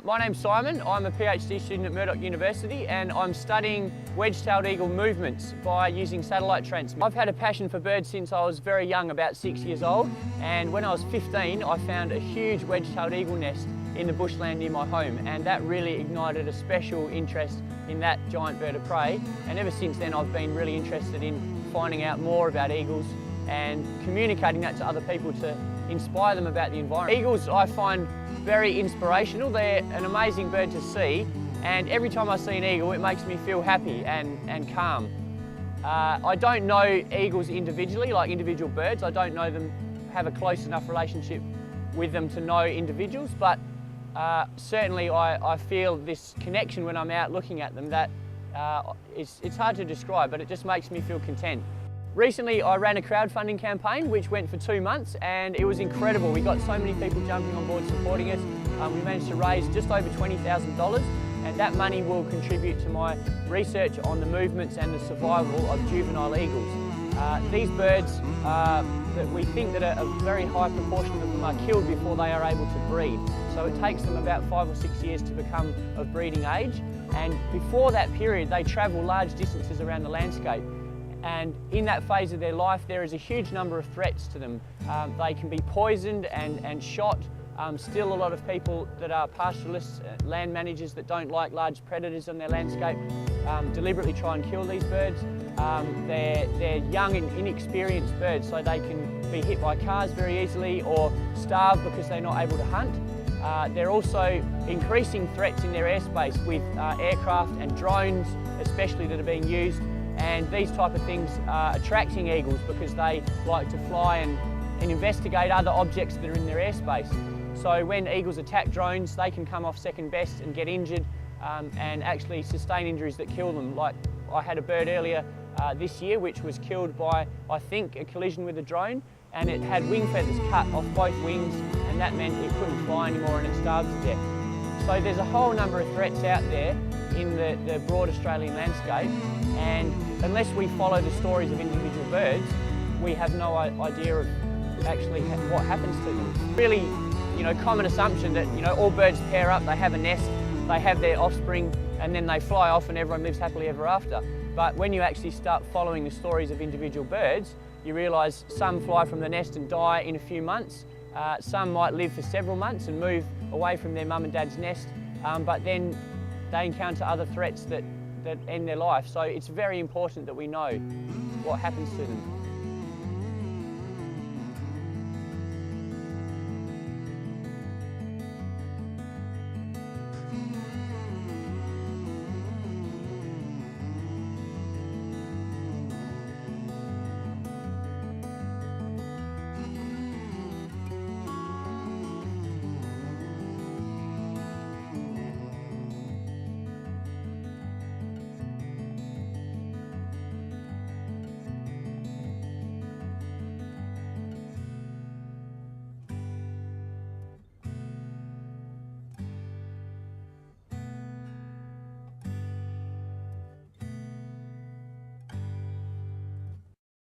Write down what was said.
My name's Simon. I'm a PhD student at Murdoch University and I'm studying wedge-tailed eagle movements by using satellite transmission. I've had a passion for birds since I was very young, about 6 years old, and when I was 15 I found a huge wedge-tailed eagle nest in the bushland near my home, and that really ignited a special interest in that giant bird of prey, and ever since then I've been really interested in finding out more about eagles and communicating that to other people to inspire them about the environment. Eagles I find very inspirational. They're an amazing bird to see, and every time I see an eagle it makes me feel happy and calm. I don't know eagles individually, like individual birds. I don't know them, have a close enough relationship with them to know individuals, but certainly I feel this connection when I'm out looking at them that it's hard to describe, but it just makes me feel content. Recently I ran a crowdfunding campaign which went for 2 months, and it was incredible. We got so many people jumping on board supporting us. We managed to raise just over $20,000, and that money will contribute to my research on the movements and the survival of juvenile eagles. These birds, that we think that a very high proportion of them are killed before they are able to breed. So it takes them about 5 or 6 years to become of breeding age, and before that period they travel large distances around the landscape. And in that phase of their life there is a huge number of threats to them. They can be poisoned and shot. Still a lot of people that are pastoralists, land managers that don't like large predators on their landscape, deliberately try and kill these birds. They're young and inexperienced birds, so they can be hit by cars very easily or starve because they're not able to hunt. They're also increasing threats in their airspace with aircraft and drones especially that are being used. And these type of things are attracting eagles because they like to fly and investigate other objects that are in their airspace. So when eagles attack drones, they can come off second best and get injured and actually sustain injuries that kill them. Like I had a bird earlier this year which was killed by, I think, a collision with a drone, and it had wing feathers cut off both wings, and that meant it couldn't fly anymore and it starved to death. So there's a whole number of threats out there in the broad Australian landscape, and unless we follow the stories of individual birds, we have no idea of actually what happens to them. Really, common assumption that, all birds pair up, they have a nest, they have their offspring, and then they fly off and everyone lives happily ever after. But when you actually start following the stories of individual birds, you realise some fly from the nest and die in a few months. Some might live for several months and move away from their mum and dad's nest, but then they encounter other threats that end their life. So it's very important that we know what happens to them.